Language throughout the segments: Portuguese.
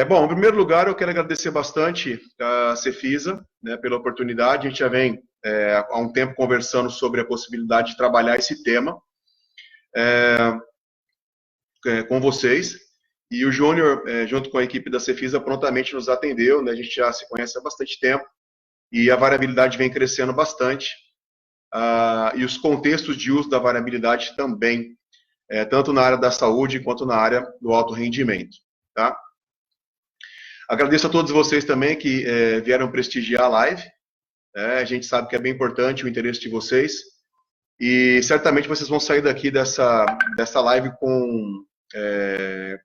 Bom, em primeiro lugar, eu quero agradecer bastante a Cefisa, né, pela oportunidade. A gente já vem há um tempo conversando sobre a possibilidade de trabalhar esse tema com vocês. E o Júnior, junto com a equipe da Cefisa, prontamente nos atendeu, né? A gente já se conhece há bastante tempo e a variabilidade vem crescendo bastante. E os contextos de uso da variabilidade também, tanto na área da saúde quanto na área do alto rendimento. Tá? Agradeço a todos vocês também que vieram prestigiar a live. A gente sabe que é bem importante o interesse de vocês. E certamente vocês vão sair daqui dessa live com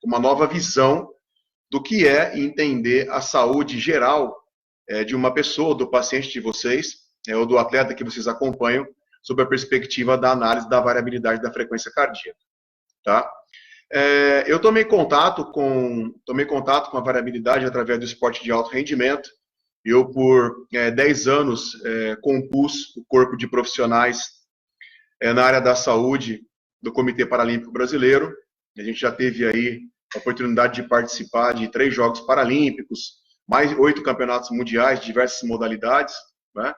uma nova visão do que é entender a saúde geral de uma pessoa, do paciente de vocês, ou do atleta que vocês acompanham, sob a perspectiva da análise da variabilidade da frequência cardíaca. Tá? Eu tomei contato com a variabilidade através do esporte de alto rendimento. Eu, por 10 anos, compus o corpo de profissionais na área da saúde do Comitê Paralímpico Brasileiro. A gente já teve aí a oportunidade de participar de 3 Jogos Paralímpicos, mais 8 campeonatos mundiais de diversas modalidades, né?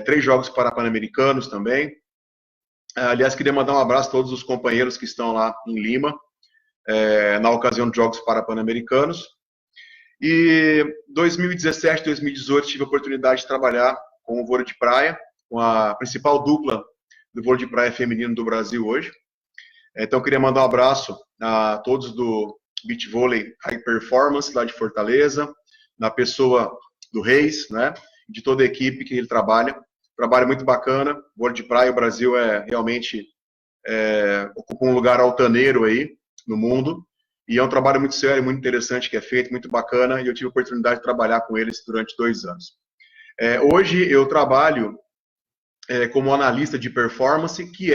3 Jogos Pan-Americanos também. Aliás, queria mandar um abraço a todos os companheiros que estão lá em Lima, na ocasião dos Jogos Pan-Americanos. E 2017, 2018, tive a oportunidade de trabalhar com o vôlei de praia, com a principal dupla do vôlei de praia feminino do Brasil hoje. Então, queria mandar um abraço a todos do Beach Vôlei High Performance, lá de Fortaleza, na pessoa do Reis, né, de toda a equipe que ele trabalha. Trabalho muito bacana. Vôlei de praia, o Brasil realmente ocupa um lugar altaneiro aí no mundo. E é um trabalho muito sério, muito interessante que é feito, muito bacana. E eu tive a oportunidade de trabalhar com eles durante 2 anos. Hoje eu trabalho como analista de performance, que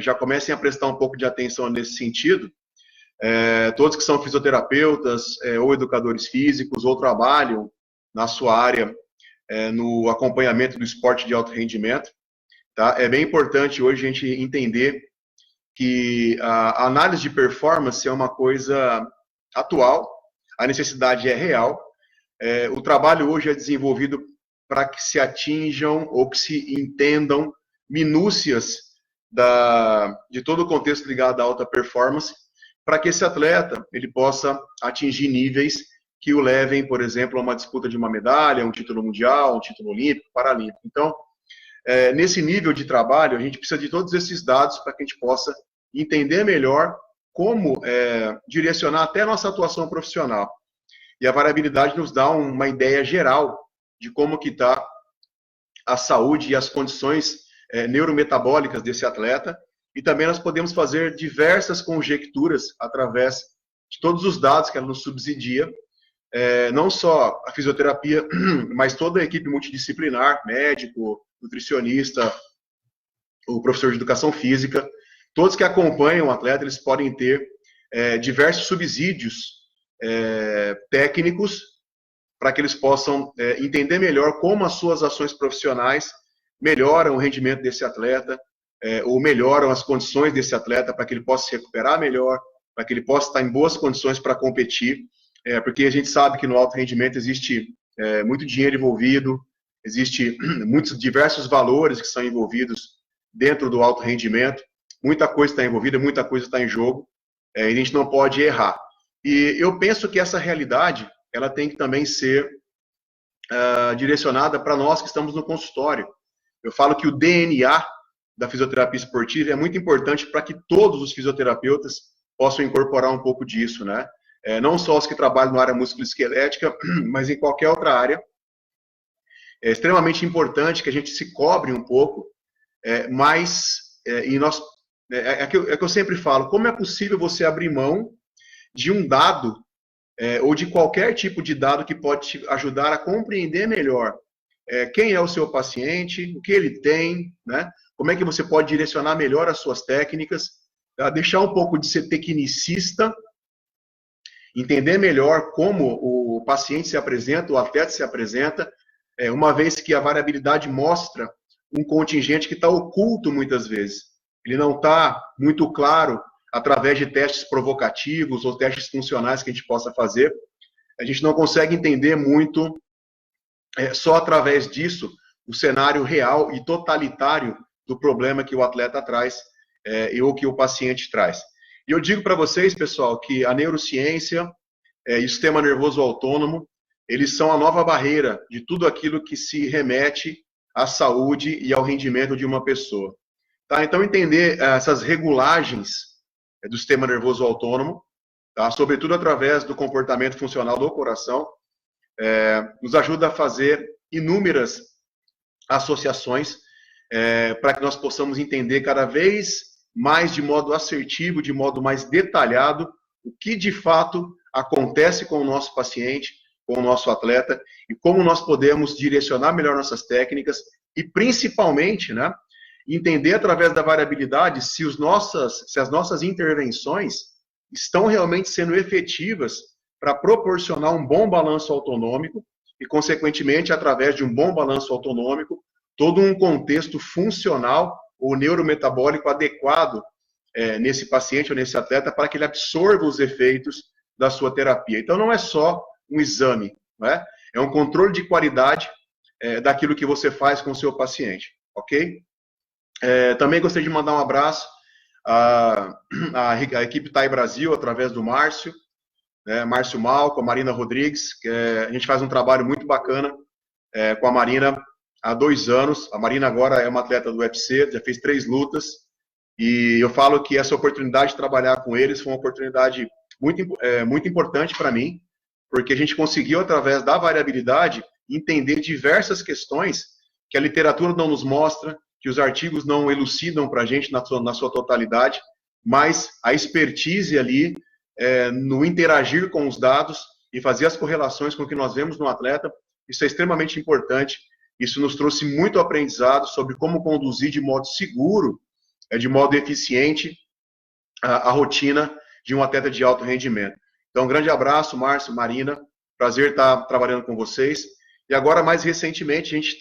já comecem a prestar um pouco de atenção nesse sentido. Todos que são fisioterapeutas ou educadores físicos ou trabalham na sua área no acompanhamento do esporte de alto rendimento. Tá? É bem importante hoje a gente entender que a análise de performance é uma coisa atual, a necessidade é real. O trabalho hoje é desenvolvido para que se atinjam ou que se entendam minúcias de todo o contexto ligado à alta performance, para que esse atleta ele possa atingir níveis que o levem, por exemplo, a uma disputa de uma medalha, um título mundial, um título olímpico, paralímpico. Então, nesse nível de trabalho, a gente precisa de todos esses dados para que a gente possa entender melhor como direcionar até a nossa atuação profissional. E a variabilidade nos dá uma ideia geral de como que está a saúde e as condições neurometabólicas desse atleta. E também nós podemos fazer diversas conjecturas através de todos os dados que ela nos subsidia, não só a fisioterapia, mas toda a equipe multidisciplinar, médico, nutricionista, o professor de educação física, todos que acompanham o atleta, eles podem ter diversos subsídios técnicos para que eles possam entender melhor como as suas ações profissionais melhoram o rendimento desse atleta, ou melhoram as condições desse atleta para que ele possa se recuperar melhor, para que ele possa estar em boas condições para competir, porque a gente sabe que no alto rendimento existe muito dinheiro envolvido, existe muitos diversos valores que são envolvidos dentro do alto rendimento, muita coisa está envolvida, muita coisa está em jogo, e a gente não pode errar. E eu penso que essa realidade, ela tem que também ser direcionada para nós que estamos no consultório. Eu falo que o DNA da fisioterapia esportiva é muito importante para que todos os fisioterapeutas possam incorporar um pouco disso, né? Não só os que trabalham na área musculoesquelética, mas em qualquer outra área. É extremamente importante que a gente se cobre um pouco, que eu sempre falo, como é possível você abrir mão de um dado ou de qualquer tipo de dado que pode te ajudar a compreender melhor quem é o seu paciente, o que ele tem, né? Como é que você pode direcionar melhor as suas técnicas, deixar um pouco de ser tecnicista, entender melhor como o paciente se apresenta, o atleta se apresenta, uma vez que a variabilidade mostra um contingente que está oculto muitas vezes. Ele não está muito claro através de testes provocativos ou testes funcionais que a gente possa fazer. A gente não consegue entender muito, só através disso, o cenário real e totalitário do problema que o atleta traz ou que o paciente traz. E eu digo para vocês, pessoal, que a neurociência e o sistema nervoso autônomo, eles são a nova barreira de tudo aquilo que se remete à saúde e ao rendimento de uma pessoa. Tá? Então, entender essas regulagens do sistema nervoso autônomo, tá? Sobretudo através do comportamento funcional do coração, nos ajuda a fazer inúmeras associações para que nós possamos entender cada vez mais de modo assertivo, de modo mais detalhado, o que de fato acontece com o nosso paciente, com o nosso atleta, e como nós podemos direcionar melhor nossas técnicas e, principalmente, né, entender através da variabilidade se as nossas intervenções estão realmente sendo efetivas para proporcionar um bom balanço autonômico e, consequentemente, através de um bom balanço autonômico, todo um contexto funcional ou neurometabólico adequado nesse paciente ou nesse atleta para que ele absorva os efeitos da sua terapia. Então, não é só um exame, não é? É um controle de qualidade daquilo que você faz com o seu paciente, ok? Também gostaria de mandar um abraço à equipe TAI Brasil, através do Márcio, Márcio Malco, a Marina Rodrigues, que a gente faz um trabalho muito bacana com a Marina há 2 anos. A Marina agora é uma atleta do UFC, já fez 3 lutas, e eu falo que essa oportunidade de trabalhar com eles foi uma oportunidade muito importante para mim, porque a gente conseguiu, através da variabilidade, entender diversas questões que a literatura não nos mostra, que os artigos não elucidam para a gente na sua totalidade, mas a expertise ali, no interagir com os dados e fazer as correlações com o que nós vemos no atleta, isso é extremamente importante. Isso nos trouxe muito aprendizado sobre como conduzir de modo seguro, de modo eficiente, a rotina de um atleta de alto rendimento. Então, um grande abraço, Márcio, Marina, prazer estar trabalhando com vocês. E agora, mais recentemente, a gente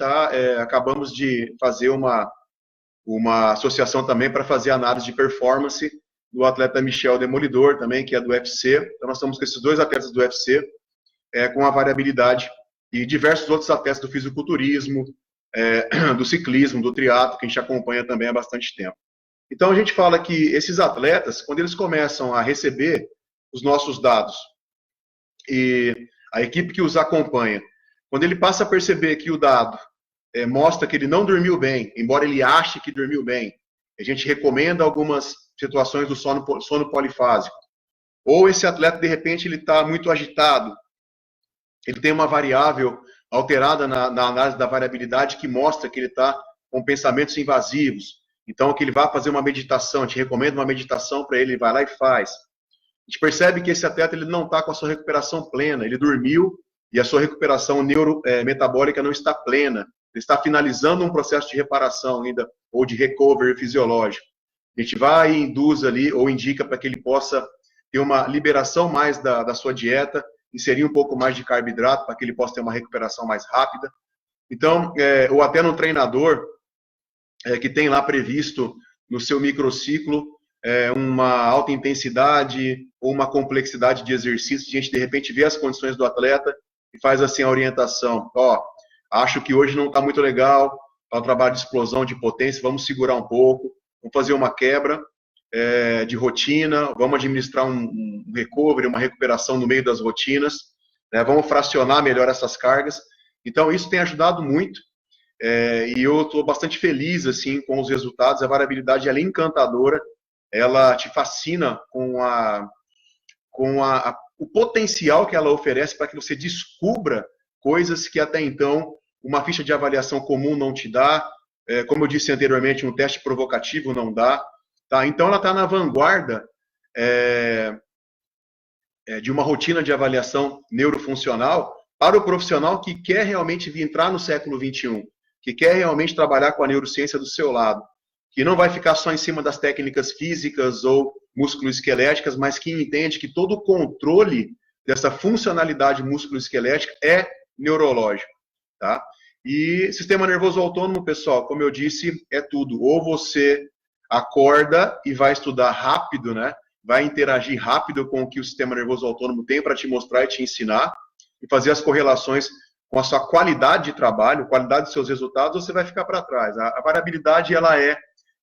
acabamos de fazer uma associação também para fazer análise de performance do atleta Michel Demolidor, também, que é do UFC. Então, nós estamos com esses 2 atletas do UFC, com a variabilidade, e diversos outros atletas do fisiculturismo, do ciclismo, do triatlo, que a gente acompanha também há bastante tempo. Então, a gente fala que esses atletas, quando eles começam a receber os nossos dados, e a equipe que os acompanha, quando ele passa a perceber que o dado mostra que ele não dormiu bem, embora ele ache que dormiu bem, a gente recomenda algumas situações do sono polifásico. Ou esse atleta, de repente, ele está muito agitado, ele tem uma variável alterada na análise da variabilidade que mostra que ele está com pensamentos invasivos. Então, que ele vai fazer uma meditação, a gente recomenda uma meditação para ele, ele vai lá e faz. A gente percebe que esse atleta ele não está com a sua recuperação plena, ele dormiu e a sua recuperação neurometabólica não está plena. Ele está finalizando um processo de reparação ainda, ou de recovery fisiológico. A gente vai e induz ali, ou indica para que ele possa ter uma liberação mais da sua dieta, inserir um pouco mais de carboidrato para que ele possa ter uma recuperação mais rápida. Então, ou até no treinador, que tem lá previsto no seu microciclo uma alta intensidade ou uma complexidade de exercício, a gente de repente vê as condições do atleta e faz assim a orientação, acho que hoje não está muito legal, é um trabalho de explosão de potência, vamos segurar um pouco, vamos fazer uma quebra de rotina, vamos administrar um recovery, uma recuperação no meio das rotinas, vamos fracionar melhor essas cargas. Então isso tem ajudado muito, e eu estou bastante feliz assim com os resultados. A variabilidade ela é encantadora, ela te fascina com o potencial que ela oferece para que você descubra coisas que até então uma ficha de avaliação comum não te dá, como eu disse anteriormente, um teste provocativo não dá. Tá? Então ela está na vanguarda de uma rotina de avaliação neurofuncional para o profissional que quer realmente entrar no século XXI, que quer realmente trabalhar com a neurociência do seu lado, que não vai ficar só em cima das técnicas físicas ou musculoesqueléticas, mas que entende que todo o controle dessa funcionalidade musculoesquelética é neurológico. Tá? E sistema nervoso autônomo, pessoal, como eu disse, é tudo. Ou você acorda e vai estudar rápido, né, vai interagir rápido com o que o sistema nervoso autônomo tem para te mostrar e te ensinar, e fazer as correlações com a sua qualidade de trabalho, qualidade dos seus resultados, você vai ficar para trás. A variabilidade, ela é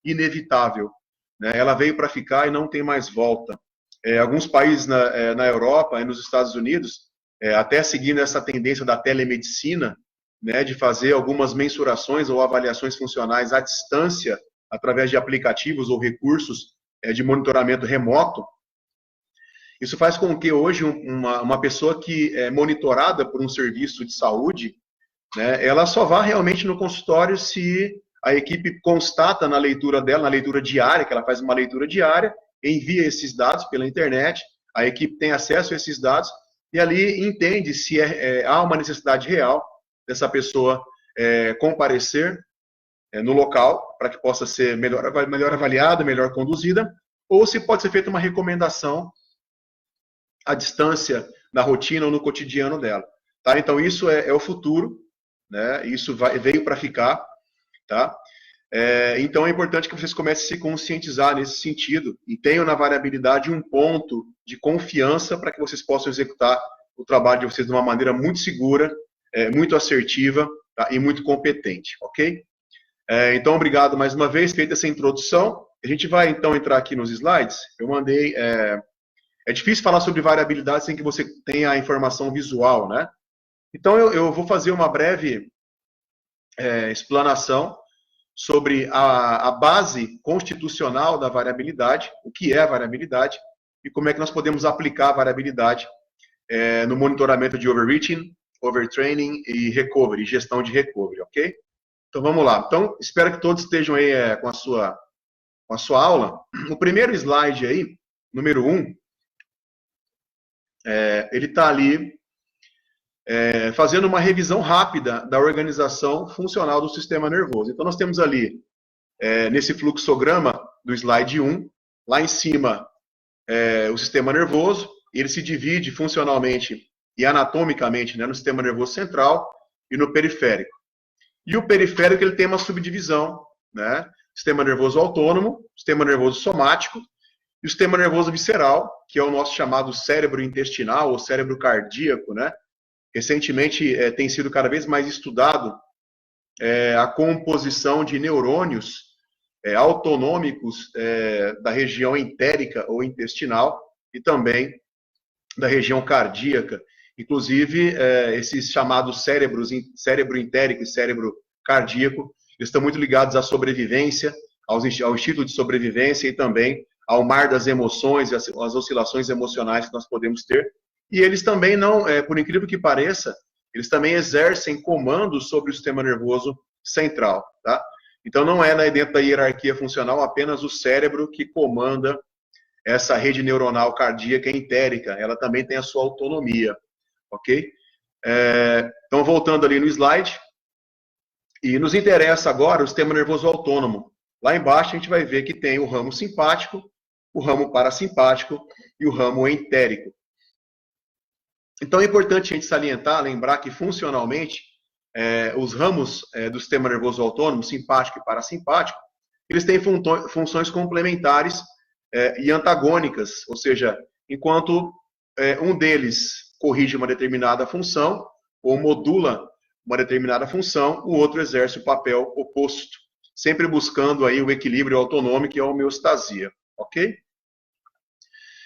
inevitável, né? Ela veio para ficar e não tem mais volta. Alguns países na Europa e nos Estados Unidos, até seguindo essa tendência da telemedicina, né, de fazer algumas mensurações ou avaliações funcionais à distância, através de aplicativos ou recursos de monitoramento remoto. Isso faz com que hoje uma pessoa que é monitorada por um serviço de saúde, né, ela só vá realmente no consultório se a equipe constata na leitura dela, na leitura diária, que ela faz uma leitura diária, envia esses dados pela internet, a equipe tem acesso a esses dados e ali entende se há uma necessidade real dessa pessoa comparecer no local para que possa ser melhor avaliada, melhor conduzida, ou se pode ser feita uma recomendação à distância, na rotina ou no cotidiano dela. Tá? Então, isso é o futuro, né? Isso veio para ficar. Tá? Então, é importante que vocês comecem a se conscientizar nesse sentido e tenham na variabilidade um ponto de confiança para que vocês possam executar o trabalho de vocês de uma maneira muito segura, muito assertiva, tá? E muito competente, ok? Então, obrigado mais uma vez, feita essa introdução. A gente vai, então, entrar aqui nos slides. Eu mandei... É difícil falar sobre variabilidade sem que você tenha a informação visual, né? Então, eu vou fazer uma breve explanação sobre a base constitucional da variabilidade, o que é a variabilidade e como é que nós podemos aplicar a variabilidade no monitoramento de overreaching, overtraining e recovery, gestão de recovery, ok? Então, vamos lá. Então, espero que todos estejam aí com a sua aula. O primeiro slide aí, número 1, ele está ali fazendo uma revisão rápida da organização funcional do sistema nervoso. Então, nós temos ali, nesse fluxograma do slide 1, lá em cima, o sistema nervoso, ele se divide funcionalmente e anatomicamente, né, no sistema nervoso central e no periférico. E o periférico, ele tem uma subdivisão, né? Sistema nervoso autônomo, sistema nervoso somático e o sistema nervoso visceral, que é o nosso chamado cérebro intestinal ou cérebro cardíaco, né? Recentemente tem sido cada vez mais estudado a composição de neurônios autonômicos da região entérica ou intestinal e também da região cardíaca. Inclusive, esses chamados cérebro entérico e cérebro cardíaco, eles estão muito ligados à sobrevivência, ao instinto de sobrevivência e também ao mar das emoções e às oscilações emocionais que nós podemos ter. E eles também não, por incrível que pareça, eles também exercem comando sobre o sistema nervoso central, tá? Então, não é dentro da hierarquia funcional apenas o cérebro que comanda essa rede neuronal cardíaca entérica, ela também tem a sua autonomia, ok? Então, voltando ali no slide, e nos interessa agora o sistema nervoso autônomo. Lá embaixo a gente vai ver que tem o ramo simpático, o ramo parasimpático e o ramo entérico. Então é importante a gente salientar, lembrar que funcionalmente os ramos do sistema nervoso autônomo, simpático e parasimpático, eles têm funções complementares e antagônicas, ou seja, enquanto um deles corrige uma determinada função ou modula uma determinada função, o outro exerce o papel oposto, sempre buscando aí o equilíbrio autonômico e a homeostasia, ok?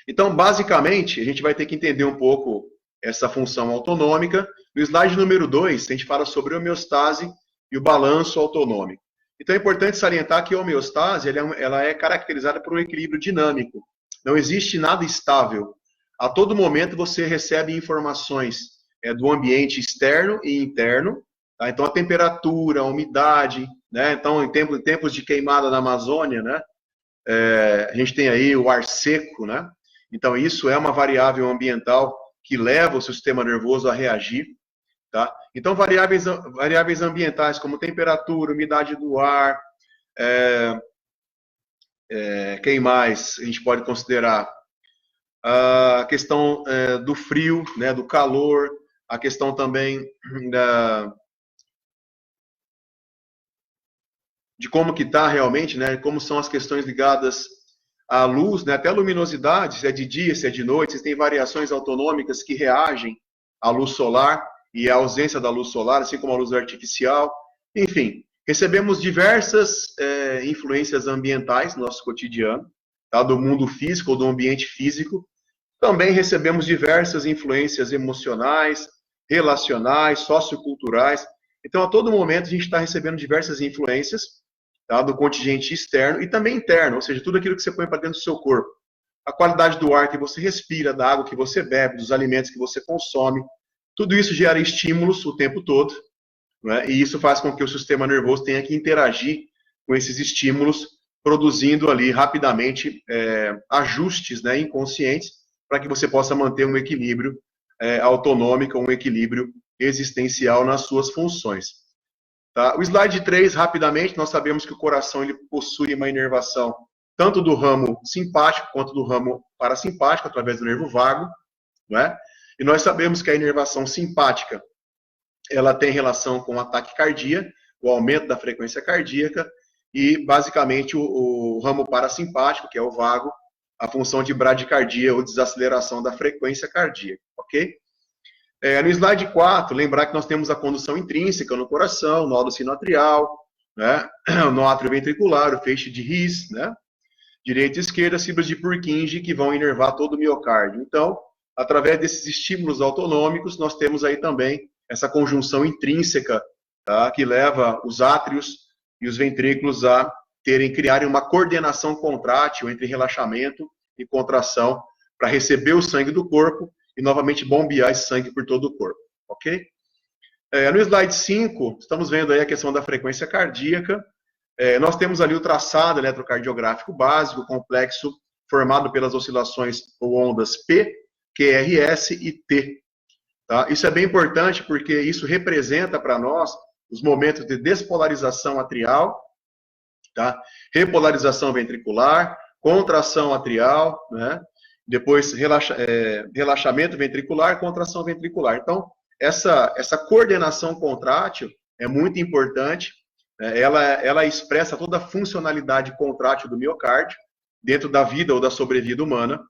Então, basicamente, a gente vai ter que entender um pouco essa função autonômica. No slide número 2, a gente fala sobre a homeostase e o balanço autonômico. Então, é importante salientar que a homeostase ela é caracterizada por um equilíbrio dinâmico. Não existe nada estável. A todo momento você recebe informações do ambiente externo e interno. Tá? Então, a temperatura, a umidade, né? Então, em tempos de queimada na Amazônia, né? A gente tem aí o ar seco, né? Então, isso é uma variável ambiental que leva o seu sistema nervoso a reagir. Tá? Então, variáveis ambientais como temperatura, umidade do ar, quem mais a gente pode considerar? A questão do frio, né, do calor, a questão também de como que está realmente, né, como são as questões ligadas a luz, né, até a luminosidade, se é de dia, se é de noite, vocês têm variações autonômicas que reagem à luz solar e à ausência da luz solar, assim como a luz artificial. Enfim, recebemos diversas influências ambientais no nosso cotidiano, tá, do mundo físico ou do ambiente físico. Também recebemos diversas influências emocionais, relacionais, socioculturais. Então, a todo momento, a gente está recebendo diversas influências, tá, do contingente externo e também interno, ou seja, tudo aquilo que você põe para dentro do seu corpo. A qualidade do ar que você respira, da água que você bebe, dos alimentos que você consome, tudo isso gera estímulos o tempo todo, né, e isso faz com que o sistema nervoso tenha que interagir com esses estímulos, produzindo ali rapidamente ajustes, né, inconscientes, para que você possa manter um equilíbrio autonômico, um equilíbrio existencial nas suas funções. Tá? O slide 3, rapidamente, nós sabemos que o coração ele possui uma inervação tanto do ramo simpático quanto do ramo parasimpático, através do nervo vago, né? E nós sabemos que a inervação simpática ela tem relação com a taquicardia, o aumento da frequência cardíaca, e basicamente o ramo parasimpático, que é o vago, a função de bradicardia ou desaceleração da frequência cardíaca, ok? No slide 4, lembrar que nós temos a condução intrínseca no coração, nódulo sinoatrial, né? No átrio ventricular, o feixe de His, né? Direita e esquerda, fibras de Purkinje que vão inervar todo o miocárdio. Então, através desses estímulos autonômicos, nós temos aí também essa conjunção intrínseca, tá? Que leva os átrios e os ventrículos a criarem uma coordenação contrátil entre relaxamento e contração para receber o sangue do corpo e novamente bombear esse sangue por todo o corpo, ok? No slide 5, estamos vendo aí a questão da frequência cardíaca. Nós temos ali o traçado eletrocardiográfico básico, complexo, formado pelas oscilações ou ondas P, QRS e T. Tá? Isso é bem importante porque isso representa para nós os momentos de despolarização atrial, tá? Repolarização ventricular, contração atrial, né? Depois relaxamento ventricular, contração ventricular. Então, essa coordenação contrátil é muito importante, né? Ela expressa toda a funcionalidade contrátil do miocárdio, dentro da vida ou da sobrevida humana.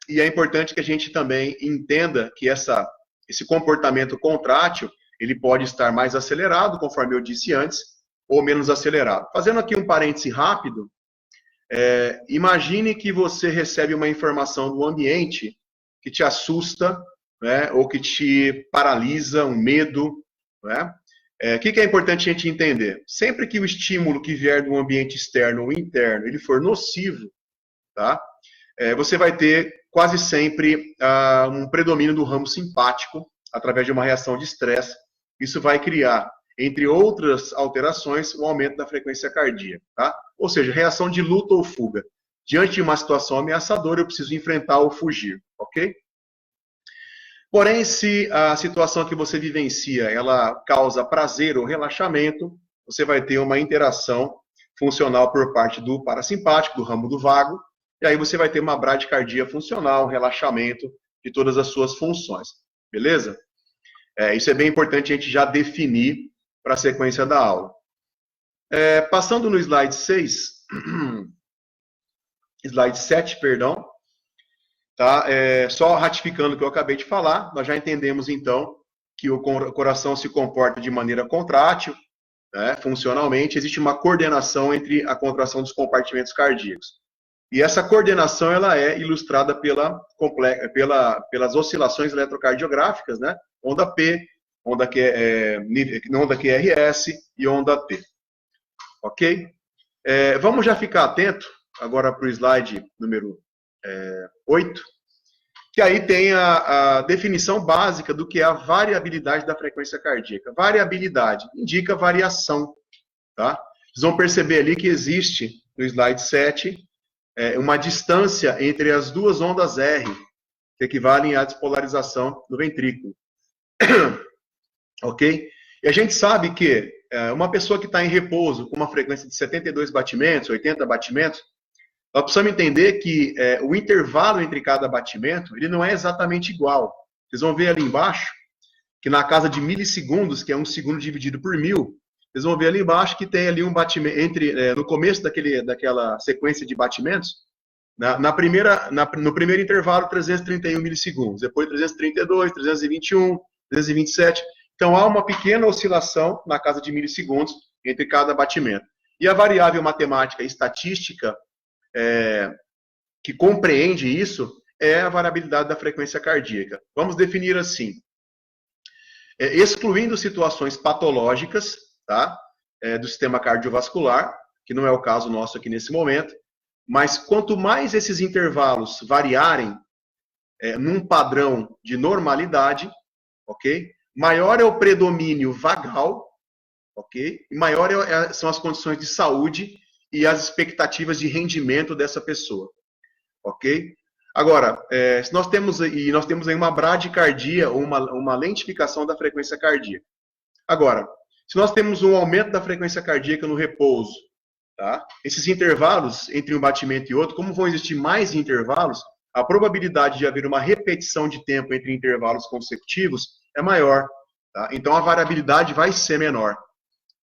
E é importante que a gente também entenda que esse comportamento contrátil, ele pode estar mais acelerado, conforme eu disse antes, ou menos acelerado. Fazendo aqui um parêntese rápido, imagine que você recebe uma informação do ambiente que te assusta, né, ou que te paralisa, um medo. Né? O que é importante a gente entender? Sempre que o estímulo que vier do ambiente externo ou interno, ele for nocivo, tá? Você vai ter quase sempre um predomínio do ramo simpático, através de uma reação de estresse. Isso vai criar, entre outras alterações, o aumento da frequência cardíaca. Tá? Ou seja, reação de luta ou fuga. Diante de uma situação ameaçadora, eu preciso enfrentar ou fugir. Ok? Porém, se a situação que você vivencia, ela causa prazer ou relaxamento, você vai ter uma interação funcional por parte do parasimpático, do ramo do vago, e aí você vai ter uma bradicardia funcional, relaxamento de todas as suas funções. Beleza? Isso é bem importante a gente já definir para a sequência da aula. Passando no slide 6, slide 7, perdão, tá? Só ratificando o que eu acabei de falar, nós já entendemos então que o coração se comporta de maneira contrátil, né? Funcionalmente, existe uma coordenação entre a contração dos compartimentos cardíacos. E essa coordenação ela é ilustrada pelas oscilações eletrocardiográficas, né? Onda P, onda QRS e onda T. Ok? Vamos já ficar atento agora para o slide número 8, que aí tem a definição básica do que é a variabilidade da frequência cardíaca. Variabilidade indica variação. Tá? Vocês vão perceber ali que existe, no slide 7, uma distância entre as duas ondas R, que equivalem à despolarização do ventrículo. Ok? E a gente sabe que uma pessoa que está em repouso com uma frequência de 72 batimentos, 80 batimentos, nós precisamos entender que o intervalo entre cada batimento, ele não é exatamente igual. Vocês vão ver ali embaixo, que na casa de milissegundos, que é 1 segundo dividido por 1000, vocês vão ver ali embaixo que tem ali um batimento, no começo daquela sequência de batimentos, no primeiro intervalo, 331 milissegundos, depois 332, 321, 327. Então, há uma pequena oscilação na casa de milissegundos entre cada batimento. E a variável matemática e estatística que compreende isso é a variabilidade da frequência cardíaca. Vamos definir assim. Excluindo situações patológicas, tá, do sistema cardiovascular, que não é o caso nosso aqui nesse momento, mas quanto mais esses intervalos variarem num padrão de normalidade, ok? Maior é o predomínio vagal, ok? E maior são as condições de saúde e as expectativas de rendimento dessa pessoa, ok? Agora, se nós temos aí uma bradicardia ou uma lentificação da frequência cardíaca. Agora, se nós temos um aumento da frequência cardíaca no repouso, tá? Esses intervalos entre um batimento e outro, como vão existir mais intervalos, a probabilidade de haver uma repetição de tempo entre intervalos consecutivos é maior. Tá? Então, a variabilidade vai ser menor.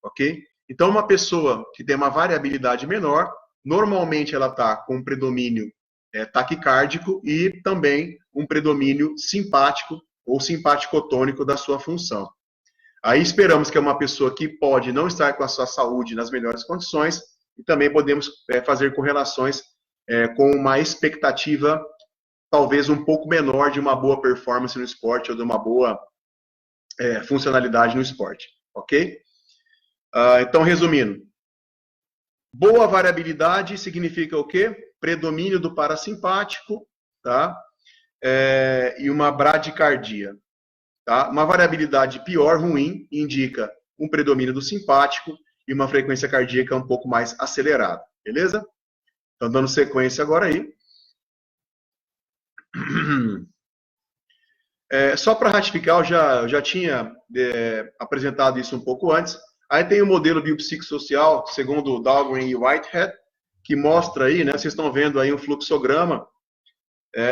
Ok? Então, uma pessoa que tem uma variabilidade menor, normalmente ela está com um predomínio taquicárdico e também um predomínio simpático ou simpaticotônico da sua função. Aí esperamos que é uma pessoa que pode não estar com a sua saúde nas melhores condições e também podemos fazer correlações com uma expectativa talvez um pouco menor de uma boa performance no esporte ou de uma boa funcionalidade no esporte, ok? Então, resumindo, boa variabilidade significa o quê? Predomínio do parasimpático, tá? E uma bradicardia. Tá? Uma variabilidade pior, ruim, indica um predomínio do simpático e uma frequência cardíaca um pouco mais acelerada, beleza? Então, dando sequência agora aí. Só para ratificar, eu já tinha apresentado isso um pouco antes. Aí tem o modelo biopsicossocial, segundo Dahlgren e Whitehead, que mostra aí, né, vocês estão vendo aí um fluxograma,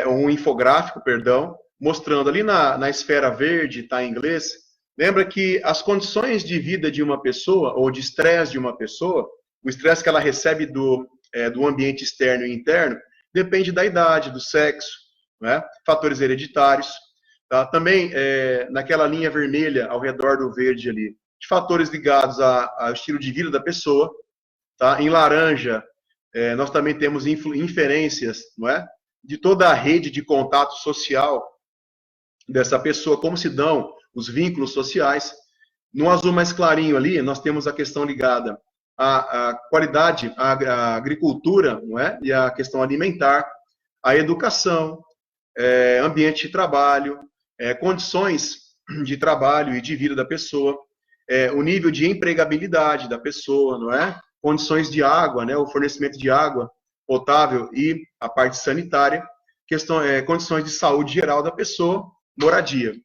um infográfico, perdão, mostrando ali na esfera verde, está em inglês, lembra que as condições de vida de uma pessoa, ou de estresse de uma pessoa, o estresse que ela recebe do ambiente externo e interno, depende da idade, do sexo, né, fatores hereditários. Tá? Também, naquela linha vermelha ao redor do verde ali, de fatores ligados ao estilo de vida da pessoa. Tá? Em laranja, nós também temos inferências, não é? De toda a rede de contato social dessa pessoa, como se dão os vínculos sociais. No azul mais clarinho ali, nós temos a questão ligada à qualidade, à agricultura, não é? E à questão alimentar, à educação, ambiente de trabalho, condições de trabalho e de vida da pessoa, o nível de empregabilidade da pessoa, não é? Condições de água, né? O fornecimento de água potável e a parte sanitária, condições de saúde geral da pessoa, moradia.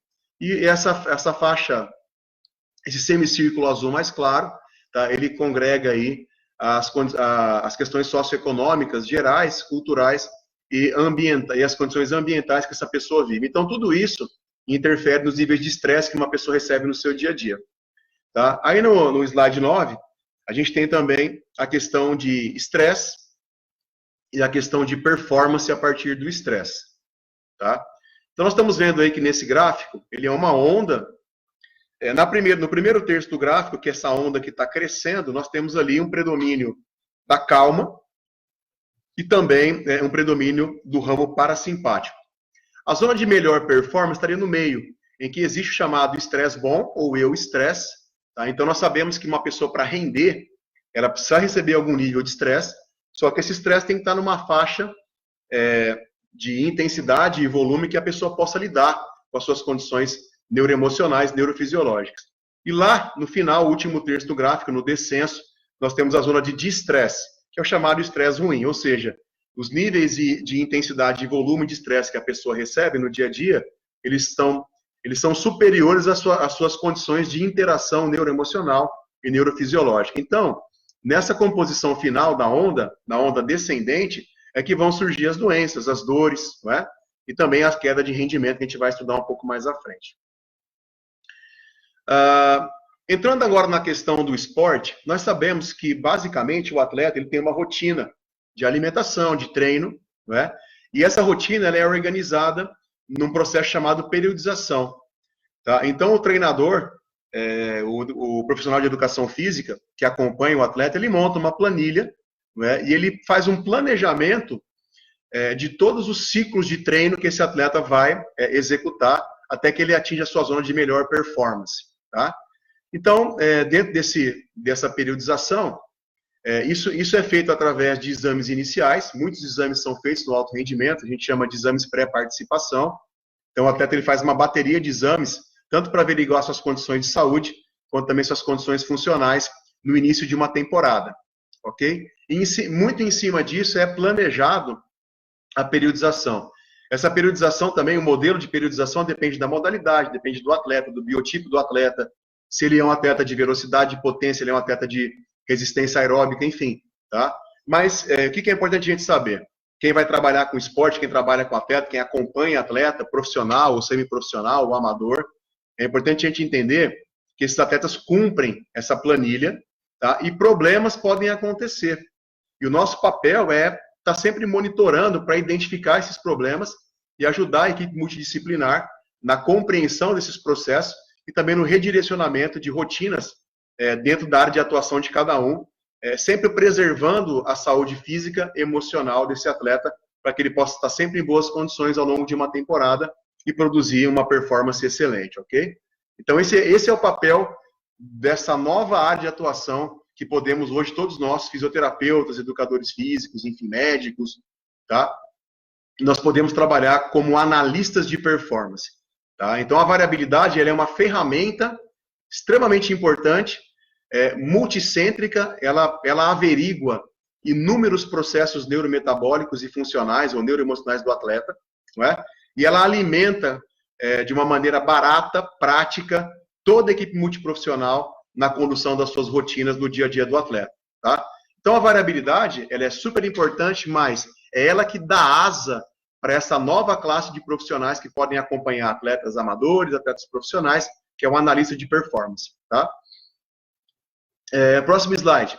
E essa faixa, esse semicírculo azul mais claro, tá? Ele congrega aí as questões socioeconômicas gerais, culturais e as condições ambientais que essa pessoa vive. Então, tudo isso interfere nos níveis de estresse que uma pessoa recebe no seu dia a dia. Tá? Aí no slide 9, a gente tem também a questão de estresse e a questão de performance a partir do estresse. Tá? Então, nós estamos vendo aí que nesse gráfico, ele é uma onda. No primeiro terço do gráfico, que é essa onda que está crescendo, nós temos ali um predomínio da calma e também um predomínio do ramo parasimpático. A zona de melhor performance estaria no meio, em que existe o chamado estresse bom, ou eustresse. Tá? Então, nós sabemos que uma pessoa, para render, ela precisa receber algum nível de estresse, só que esse estresse tem que estar numa faixa de intensidade e volume que a pessoa possa lidar com as suas condições neuroemocionais, neurofisiológicas. E lá, no final, o último terço do gráfico, no descenso, nós temos a zona de distresse, que é o chamado estresse ruim, ou seja, os níveis de intensidade e volume de estresse que a pessoa recebe no dia a dia, eles são superiores às suas condições de interação neuroemocional e neurofisiológica. Então, nessa composição final da onda descendente, é que vão surgir as doenças, as dores, não é? E também a queda de rendimento, que a gente vai estudar um pouco mais à frente. Entrando agora na questão do esporte, nós sabemos que, basicamente, o atleta ele tem uma rotina de alimentação, de treino, não é? E essa rotina ela é organizada num processo chamado periodização. Tá? Então, o treinador, o profissional de educação física, que acompanha o atleta, ele monta uma planilha, não é? E ele faz um planejamento de todos os ciclos de treino que esse atleta vai executar até que ele atinja a sua zona de melhor performance. Tá? Então, dentro dessa periodização, isso é feito através de exames iniciais. Muitos exames são feitos no alto rendimento, a gente chama de exames pré-participação. Então, o atleta ele faz uma bateria de exames, tanto para averiguar suas condições de saúde, quanto também suas condições funcionais no início de uma temporada. Ok? E muito em cima disso é planejado a periodização. Essa periodização também, o modelo de periodização depende da modalidade, depende do atleta, do biotipo do atleta, se ele é um atleta de velocidade, de potência, ele é um atleta de resistência aeróbica, enfim, tá? Mas o que é importante a gente saber? Quem vai trabalhar com esporte, quem trabalha com atleta, quem acompanha atleta, profissional ou semiprofissional ou amador, é importante a gente entender que esses atletas cumprem essa planilha, tá? E problemas podem acontecer. E o nosso papel é estar sempre monitorando para identificar esses problemas e ajudar a equipe multidisciplinar na compreensão desses processos e também no redirecionamento de rotinas dentro da área de atuação de cada um, sempre preservando a saúde física e emocional desse atleta, para que ele possa estar sempre em boas condições ao longo de uma temporada e produzir uma performance excelente, ok? Então, esse é o papel dessa nova área de atuação que podemos hoje, todos nós, fisioterapeutas, educadores físicos, enfim, médicos, tá? Nós podemos trabalhar como analistas de performance. Tá? Então, a variabilidade ela é uma ferramenta extremamente importante, multicêntrica, ela averigua inúmeros processos neurometabólicos e funcionais ou neuroemocionais do atleta, não é? E ela alimenta de uma maneira barata, prática, toda a equipe multiprofissional na condução das suas rotinas no dia a dia do atleta. Tá? Então, a variabilidade ela é super importante, mas é ela que dá asa para essa nova classe de profissionais que podem acompanhar atletas amadores, atletas profissionais, que é o analista de performance. Tá? Próximo slide.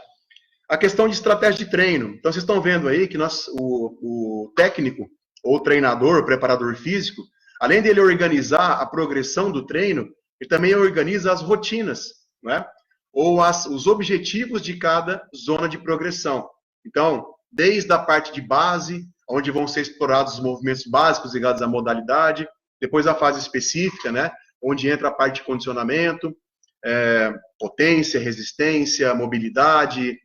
A questão de estratégia de treino. Então, vocês estão vendo aí que o técnico, ou treinador, o preparador físico, além dele organizar a progressão do treino, ele também organiza as rotinas, não é? Ou os objetivos de cada zona de progressão. Então, desde a parte de base, onde vão ser explorados os movimentos básicos ligados à modalidade, depois a fase específica, né, onde entra a parte de condicionamento, potência, resistência, mobilidade,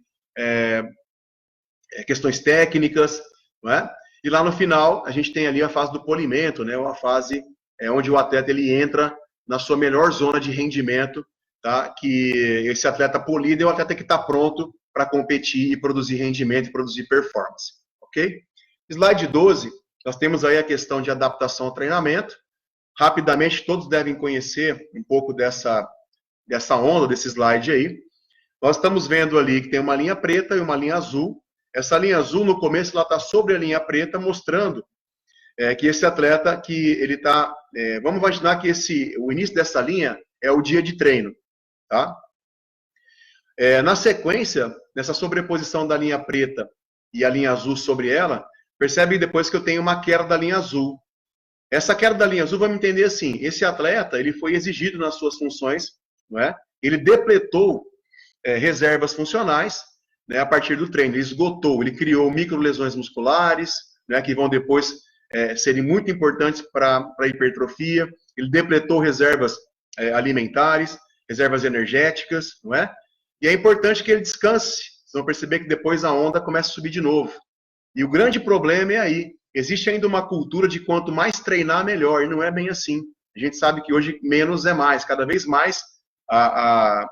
questões técnicas, não é? E lá no final, a gente tem ali a fase do polimento, né, uma fase onde o atleta ele entra na sua melhor zona de rendimento, tá? Que esse atleta polido é o atleta que está pronto para competir e produzir rendimento e produzir performance, ok? Slide 12, nós temos aí a questão de adaptação ao treinamento. Rapidamente, todos devem conhecer um pouco dessa onda, desse slide aí. Nós estamos vendo ali que tem uma linha preta e uma linha azul. Essa linha azul, no começo, ela está sobre a linha preta, mostrando que esse atleta, que ele está... vamos imaginar que o início dessa linha é o dia de treino, tá? Na sequência, nessa sobreposição da linha preta e a linha azul sobre ela, percebe depois que eu tenho uma queda da linha azul. Essa queda da linha azul, vamos entender assim, esse atleta, ele foi exigido nas suas funções, não é? Ele depletou reservas funcionais, né, a partir do treino, ele esgotou, ele criou microlesões musculares, né, que vão depois serem muito importantes para a hipertrofia, ele depletou reservas alimentares, reservas energéticas, não é? E é importante que ele descanse, vocês vão perceber que depois a onda começa a subir de novo. E o grande problema é aí, existe ainda uma cultura de quanto mais treinar, melhor, e não é bem assim. A gente sabe que hoje menos é mais, cada vez mais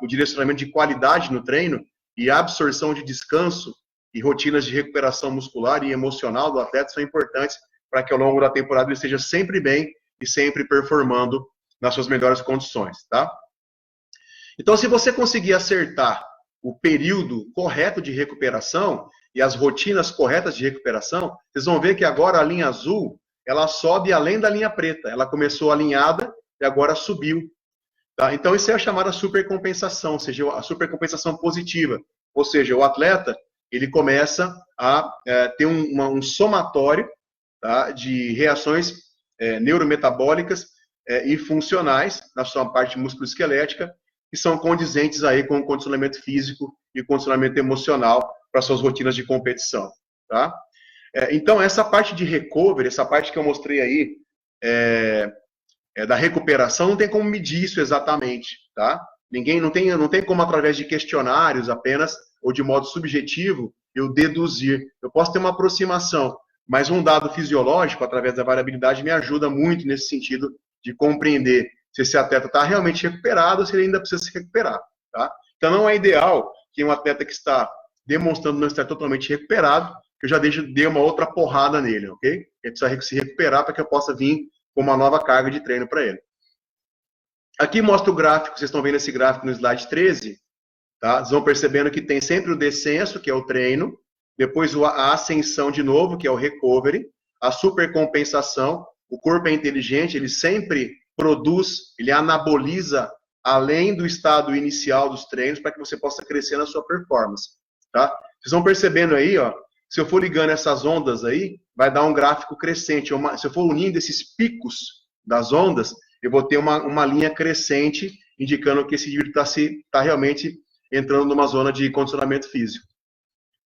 o direcionamento de qualidade no treino e a absorção de descanso e rotinas de recuperação muscular e emocional do atleta são importantes para que ao longo da temporada ele esteja sempre bem e sempre performando nas suas melhores condições, tá? Então, se você conseguir acertar o período correto de recuperação e as rotinas corretas de recuperação, vocês vão ver que agora a linha azul, ela sobe além da linha preta. Ela começou alinhada e agora subiu. Tá? Então, isso é a chamada supercompensação, ou seja, a supercompensação positiva. Ou seja, o atleta ele começa a ter um somatório, tá, de reações neurometabólicas e funcionais na sua parte musculoesquelética, que são condizentes aí com o condicionamento físico e condicionamento emocional para suas rotinas de competição. Tá? Então, essa parte de recovery, essa parte que eu mostrei aí, da recuperação, não tem como medir isso exatamente, tá? Não tem como, através de questionários apenas, ou de modo subjetivo, eu deduzir. Eu posso ter uma aproximação, mas um dado fisiológico, através da variabilidade, me ajuda muito nesse sentido de compreender se esse atleta está realmente recuperado ou se ele ainda precisa se recuperar, tá? Então, não é ideal que um atleta que está demonstrando não estar totalmente recuperado, que eu já dê uma outra porrada nele, ok? Ele precisa se recuperar para que eu possa vir com uma nova carga de treino para ele. Aqui mostra o gráfico, vocês estão vendo esse gráfico no slide 13, tá? Vocês vão percebendo que tem sempre o descenso, que é o treino, depois a ascensão de novo, que é o recovery, a supercompensação. O corpo é inteligente, ele sempre produz, ele anaboliza além do estado inicial dos treinos para que você possa crescer na sua performance, tá? Vocês vão percebendo aí, ó, se eu for ligando essas ondas aí, vai dar um gráfico crescente. Se eu for unindo esses picos das ondas, eu vou ter uma linha crescente, indicando que esse indivíduo está realmente entrando numa zona de condicionamento físico.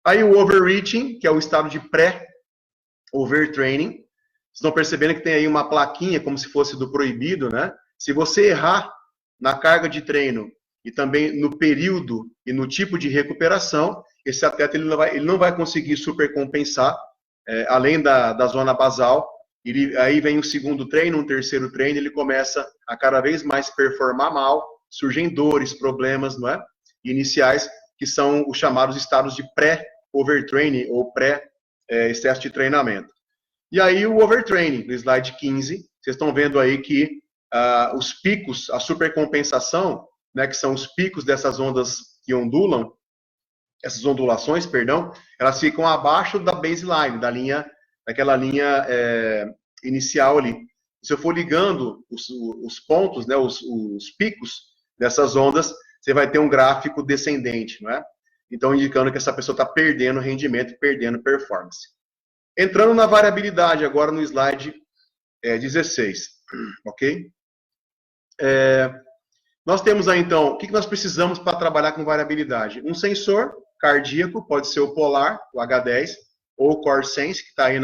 Aí o overreaching, que é o estado de pré-overtraining. Vocês estão percebendo que tem aí uma plaquinha, como se fosse do proibido, né? Se você errar na carga de treino e também no período e no tipo de recuperação, esse atleta ele não vai conseguir supercompensar, além da zona basal. Aí vem o segundo treino, um terceiro treino, ele começa a cada vez mais performar mal, surgem dores, problemas, não é? Iniciais, que são os chamados estados de pré-overtraining ou pré-excesso de treinamento. E aí o overtraining, no slide 15, vocês estão vendo aí que os picos, a supercompensação, né, que são os picos dessas ondas que ondulam, essas ondulações, perdão, elas ficam abaixo da baseline, daquela linha inicial ali. Se eu for ligando os pontos, né, os picos dessas ondas, você vai ter um gráfico descendente, não é? Então, indicando que essa pessoa está perdendo rendimento, perdendo performance. Entrando na variabilidade, agora no slide 16, ok? Nós temos aí, então, o que nós precisamos para trabalhar com variabilidade? Um sensor cardíaco, pode ser o Polar, o H10, ou o CoreSense, que está aí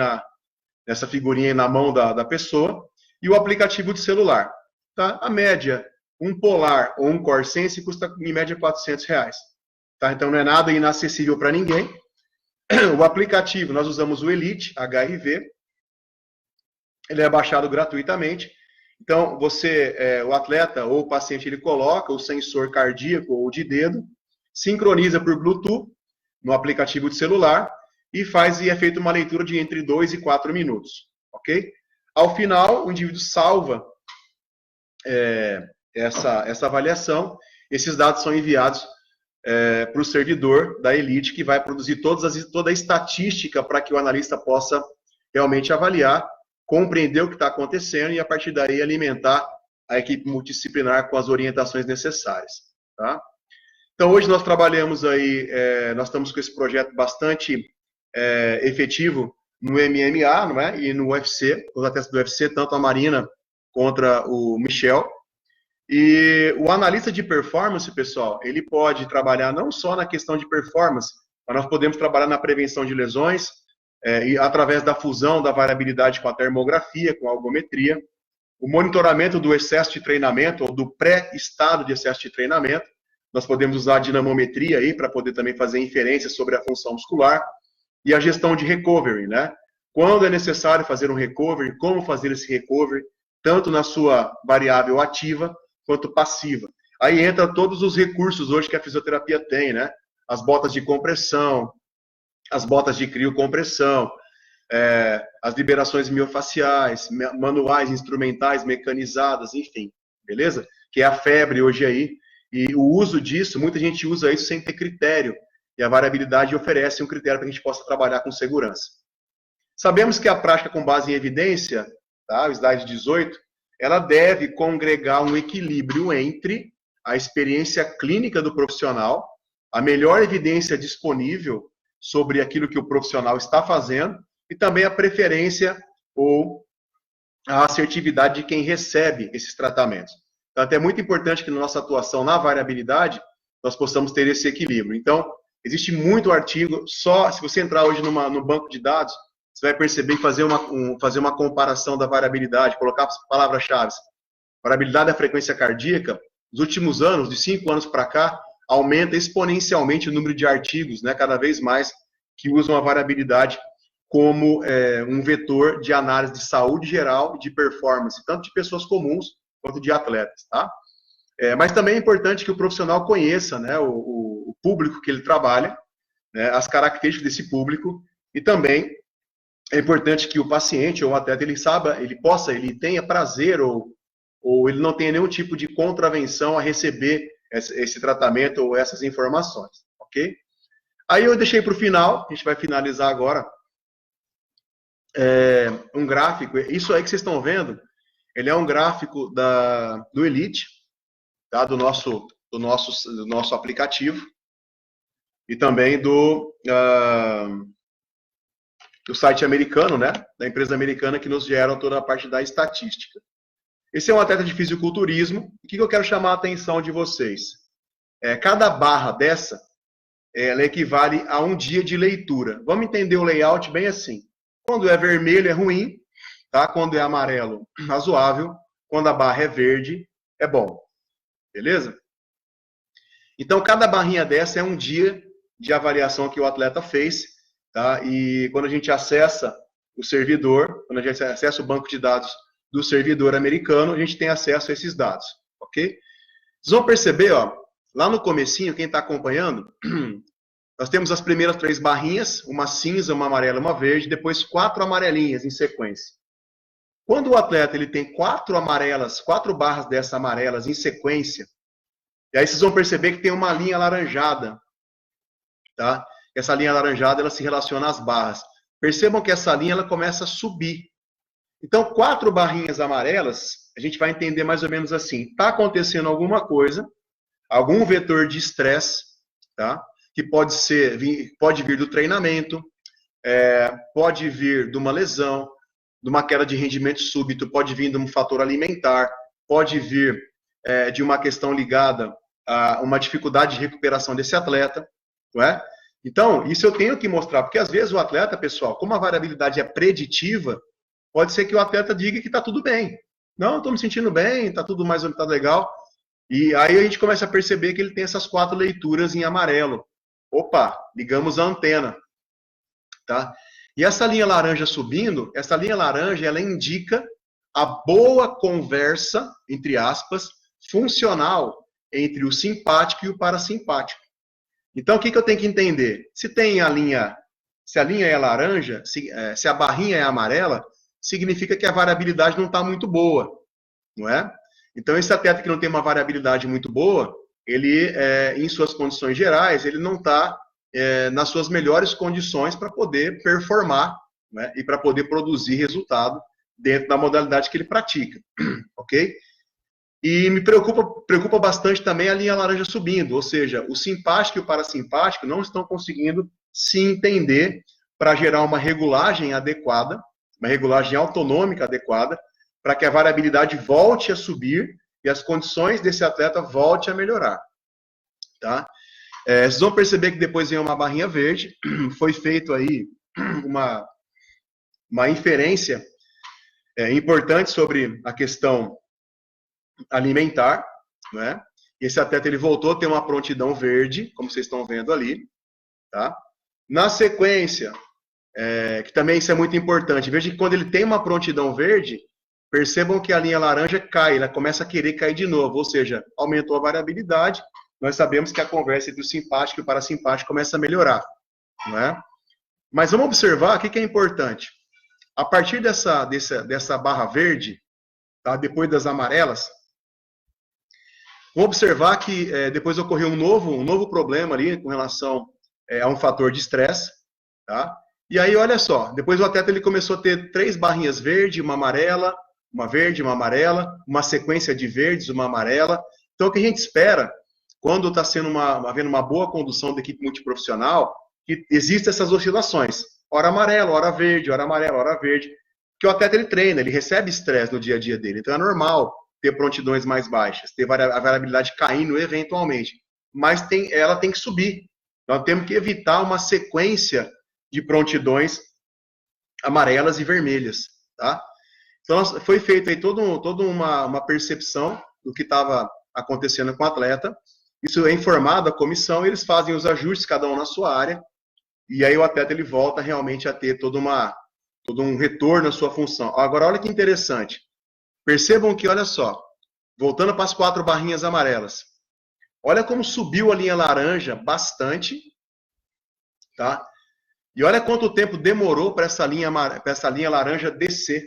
nessa figurinha aí na mão da pessoa, e o aplicativo de celular. Tá? A média, um Polar ou um CoreSense custa, em média, R$400. Tá? Então, não é nada inacessível para ninguém. O aplicativo, nós usamos o Elite, HRV, ele é baixado gratuitamente. Então, o atleta ou o paciente, ele coloca o sensor cardíaco ou de dedo, sincroniza por Bluetooth no aplicativo de celular e é feita uma leitura de entre 2 e 4 minutos, ok? Ao final, o indivíduo salva essa avaliação, esses dados são enviados para o servidor da Elite, que vai produzir toda a estatística para que o analista possa realmente avaliar, compreender o que está acontecendo e, a partir daí, alimentar a equipe multidisciplinar com as orientações necessárias. Tá? Então, hoje nós trabalhamos aí, nós estamos com esse projeto bastante efetivo no MMA, não é? E no UFC, os atletas do UFC, tanto a Marina contra o Michel. E o analista de performance, pessoal, ele pode trabalhar não só na questão de performance, mas nós podemos trabalhar na prevenção de lesões, e através da fusão da variabilidade com a termografia, com a algometria, o monitoramento do excesso de treinamento, ou do pré-estado de excesso de treinamento. Nós podemos usar a dinamometria aí para poder também fazer inferências sobre a função muscular, e a gestão de recovery, né? Quando é necessário fazer um recovery, como fazer esse recovery, tanto na sua variável ativa quanto passiva. Aí entra todos os recursos hoje que a fisioterapia tem, né? As botas de compressão, as botas de criocompressão, as liberações miofaciais, manuais, instrumentais, mecanizadas, enfim, beleza? Que é a febre hoje aí. E o uso disso, muita gente usa isso sem ter critério. E a variabilidade oferece um critério para que a gente possa trabalhar com segurança. Sabemos que a prática com base em evidência, tá? O slide 18, ela deve congregar um equilíbrio entre a experiência clínica do profissional, a melhor evidência disponível sobre aquilo que o profissional está fazendo e também a preferência ou a assertividade de quem recebe esses tratamentos. Então, é muito importante que na nossa atuação na variabilidade, nós possamos ter esse equilíbrio. Então, existe muito artigo, só se você entrar hoje no banco de dados, você vai perceber e fazer uma comparação da variabilidade, colocar palavras-chave. Variabilidade da frequência cardíaca, nos últimos anos, de 5 anos para cá, aumenta exponencialmente o número de artigos, né, cada vez mais, que usam a variabilidade como um vetor de análise de saúde geral e de performance, tanto de pessoas comuns quanto de atletas, tá? Mas também é importante que o profissional conheça, né, o público que ele trabalha, né, as características desse público, e também é importante que o paciente ou o atleta ele tenha prazer ou ele não tenha nenhum tipo de contravenção a receber esse tratamento ou essas informações, ok? Aí eu deixei para o final, a gente vai finalizar agora, um gráfico, isso aí que vocês estão vendo, ele é um gráfico do Elite, tá? do nosso aplicativo, e também do site americano, né? Da empresa americana que nos gera toda a parte da estatística. Esse é um atleta de fisiculturismo. O que eu quero chamar a atenção de vocês? Cada barra dessa, ela equivale a um dia de leitura. Vamos entender o layout bem assim. Quando é vermelho é ruim, tá? Quando é amarelo, razoável. Quando a barra é verde, é bom. Beleza? Então, cada barrinha dessa é um dia de avaliação que o atleta fez, tá? E quando a gente acessa o servidor, quando a gente acessa o banco de dados do servidor americano, a gente tem acesso a esses dados, ok? Vocês vão perceber, ó, lá no comecinho, quem está acompanhando, nós temos as primeiras 3 barrinhas, uma cinza, uma amarela e uma verde, depois 4 amarelinhas em sequência. Quando o atleta ele tem 4 barras dessas amarelas em sequência, e aí vocês vão perceber que tem uma linha alaranjada, tá? Essa linha alaranjada, ela se relaciona às barras. Percebam que essa linha, ela começa a subir. Então, 4 barrinhas amarelas, a gente vai entender mais ou menos assim. Está acontecendo alguma coisa, algum vetor de estresse, tá? Que pode vir do treinamento, pode vir de uma lesão, de uma queda de rendimento súbito, pode vir de um fator alimentar, pode vir de uma questão ligada a uma dificuldade de recuperação desse atleta, não é? Então, isso eu tenho que mostrar, porque às vezes o atleta, pessoal, como a variabilidade é preditiva, pode ser que o atleta diga que está tudo bem. Não, estou me sentindo bem, está tudo mais ou menos legal. E aí a gente começa a perceber que ele tem essas 4 leituras em amarelo. Opa, ligamos a antena. Tá? E essa linha laranja subindo, essa linha laranja, ela indica a boa conversa, entre aspas, funcional entre o simpático e o parasimpático. Então, o que eu tenho que entender? Se a linha é laranja, se a barrinha é amarela, significa que a variabilidade não está muito boa, não é? Então, esse atleta que não tem uma variabilidade muito boa, ele, em suas condições gerais, ele não está nas suas melhores condições para poder performar, né? E para poder produzir resultado dentro da modalidade que ele pratica, ok? E me preocupa bastante também a linha laranja subindo, ou seja, o simpático e o parasimpático não estão conseguindo se entender para gerar uma regulagem adequada, uma regulagem autonômica adequada, para que a variabilidade volte a subir e as condições desse atleta voltem a melhorar. Tá? Vocês vão perceber que depois vem uma barrinha verde, foi feito aí uma inferência importante sobre a questão alimentar, né? Esse atleta ele voltou a ter uma prontidão verde, como vocês estão vendo ali, tá? Na sequência, que também isso é muito importante, veja que quando ele tem uma prontidão verde, percebam que a linha laranja cai, ela começa a querer cair de novo, ou seja, aumentou a variabilidade, nós sabemos que a conversa entre o simpático e o parasimpático começa a melhorar, não é? Mas vamos observar o que é importante. A partir dessa barra verde, tá? Depois das amarelas, vamos observar que depois ocorreu um novo problema ali com relação a um fator de estresse, tá? E aí, olha só, depois o atleta ele começou a ter 3 barrinhas verdes, uma amarela, uma verde, uma amarela, uma sequência de verdes, uma amarela. Então, o que a gente espera, quando está sendo havendo uma boa condução da equipe multiprofissional, que existem essas oscilações. Hora amarela, hora verde, hora amarela, hora verde. Que o atleta ele treina, ele recebe estresse no dia a dia dele. Então, é normal ter prontidões mais baixas, ter a variabilidade caindo eventualmente. Mas ela tem que subir. Nós temos que evitar uma sequência de prontidões amarelas e vermelhas, tá? Então, foi feita aí toda uma percepção do que estava acontecendo com o atleta. Isso é informado à comissão, eles fazem os ajustes, cada um na sua área, e aí o atleta ele volta realmente a ter todo um retorno à sua função. Agora, olha que interessante. Percebam que, olha só, voltando para as 4 barrinhas amarelas, olha como subiu a linha laranja bastante, tá? E olha quanto tempo demorou para essa linha laranja descer.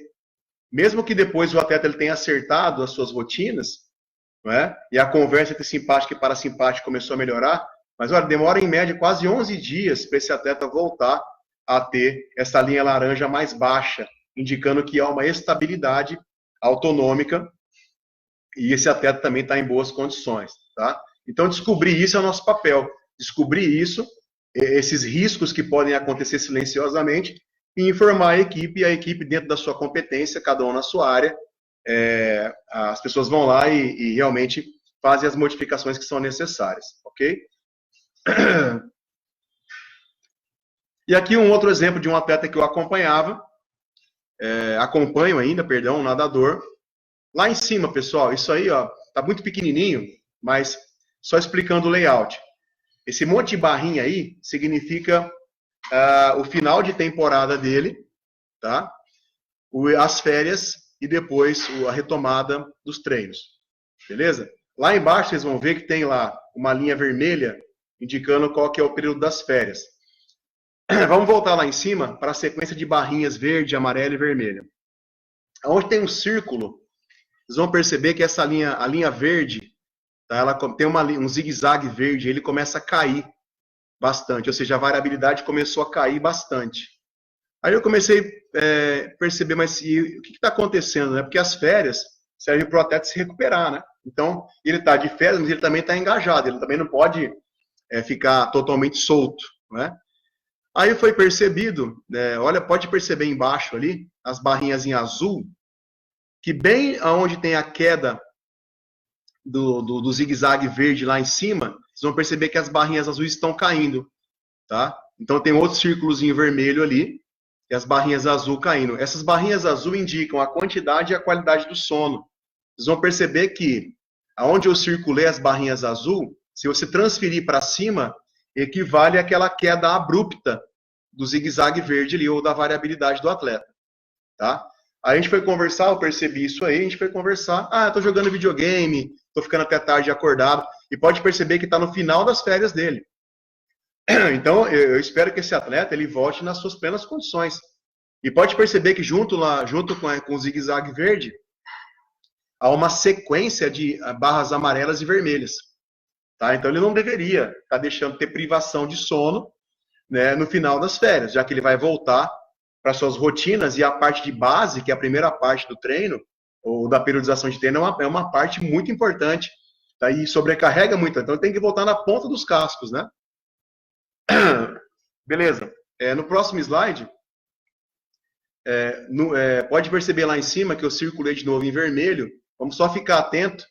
Mesmo que depois o atleta ele tenha acertado as suas rotinas, não é? E a conversa entre simpático e parasimpático começou a melhorar, mas olha, demora em média quase 11 dias para esse atleta voltar a ter essa linha laranja mais baixa, indicando que há uma estabilidade autonômica e esse atleta também está em boas condições, tá? Então, descobrir isso é o nosso papel. Descobrir isso, esses riscos que podem acontecer silenciosamente, e informar a equipe dentro da sua competência, cada um na sua área, as pessoas vão lá e realmente fazem as modificações que são necessárias, ok? E aqui um outro exemplo de um atleta que eu acompanho ainda, um nadador. Lá em cima, pessoal, isso aí, ó, tá muito pequenininho, mas só explicando o layout. Esse monte de barrinha aí significa o final de temporada dele, tá? As férias e depois a retomada dos treinos, beleza? Lá embaixo vocês vão ver que tem lá uma linha vermelha indicando qual que é o período das férias. Vamos voltar lá em cima para a sequência de barrinhas verde, amarela e vermelha. Onde tem um círculo, vocês vão perceber que essa linha, a linha verde, tá? Ela tem um zigue-zague verde, ele começa a cair bastante, ou seja, a variabilidade começou a cair bastante. Aí eu comecei a perceber, mas o que está acontecendo, né? Porque as férias servem para o atleta se recuperar, né? Então, ele está de férias, mas ele também está engajado, ele também não pode ficar totalmente solto, né? Aí foi percebido, olha, pode perceber embaixo ali, as barrinhas em azul, que bem aonde tem a queda do zigue-zague verde lá em cima, vocês vão perceber que as barrinhas azuis estão caindo, tá? Então tem outro círculozinho vermelho ali, e as barrinhas azul caindo. Essas barrinhas azul indicam a quantidade e a qualidade do sono. Vocês vão perceber que aonde eu circulei as barrinhas azul, se você transferir para cima, equivale àquela queda abrupta do zigue-zague verde ali, ou da variabilidade do atleta, tá? Aí a gente foi conversar, eu percebi isso aí, a gente foi conversar, tô jogando videogame, tô ficando até tarde acordado, e pode perceber que está no final das férias dele. Então, eu espero que esse atleta, ele volte nas suas plenas condições. E pode perceber que junto com o zigue-zague verde, há uma sequência de barras amarelas e vermelhas, tá? Então, ele não deveria estar deixando de ter privação de sono, né, no final das férias, já que ele vai voltar para suas rotinas, e a parte de base, que é a primeira parte do treino, ou da periodização de treino, é uma parte muito importante, tá? E sobrecarrega muito, então ele tem que voltar na ponta dos cascos, né? Beleza. No próximo slide, pode perceber lá em cima que eu circulei de novo em vermelho, vamos só ficar atento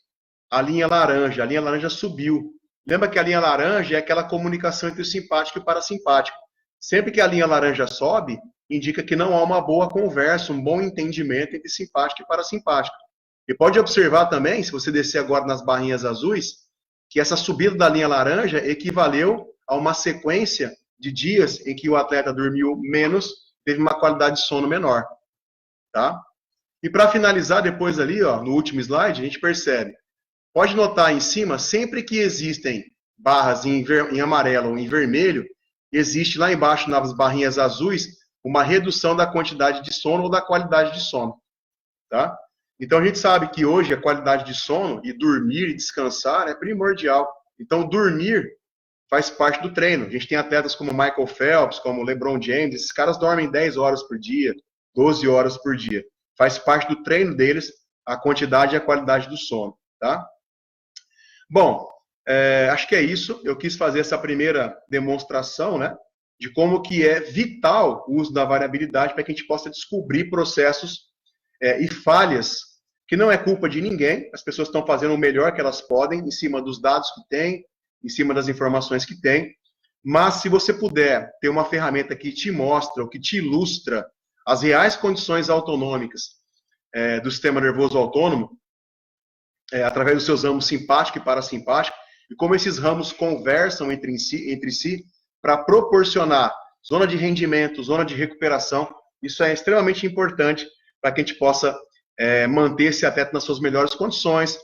à linha laranja, a linha laranja subiu. Lembra que a linha laranja é aquela comunicação entre o simpático e o parasimpático. Sempre que a linha laranja sobe, indica que não há uma boa conversa, um bom entendimento entre simpático e parasimpático. E pode observar também, se você descer agora nas barrinhas azuis, que essa subida da linha laranja equivaleu a uma sequência de dias em que o atleta dormiu menos, teve uma qualidade de sono menor, tá? E para finalizar, depois ali, ó, no último slide, a gente percebe. Pode notar em cima, sempre que existem barras em amarelo ou em vermelho, existe lá embaixo, nas barrinhas azuis, uma redução da quantidade de sono ou da qualidade de sono, tá? Então, a gente sabe que hoje a qualidade de sono, e dormir e descansar, é primordial. Então, dormir faz parte do treino. A gente tem atletas como Michael Phelps, como LeBron James, esses caras dormem 10 horas por dia, 12 horas por dia. faz parte do treino deles a quantidade e a qualidade do sono, tá? Bom, acho que é isso. Eu quis fazer essa primeira demonstração, né, de como que é vital o uso da variabilidade para que a gente possa descobrir processos e falhas que não é culpa de ninguém. As pessoas estão fazendo o melhor que elas podem em cima dos dados que têm, em cima das informações que têm. Mas se você puder ter uma ferramenta que te mostra, ou que te ilustra as reais condições autonômicas do sistema nervoso autônomo, através dos seus ramos simpático e parasimpático, e como esses ramos conversam entre si para proporcionar zona de rendimento, zona de recuperação, isso é extremamente importante para que a gente possa manter esse atleta nas suas melhores condições,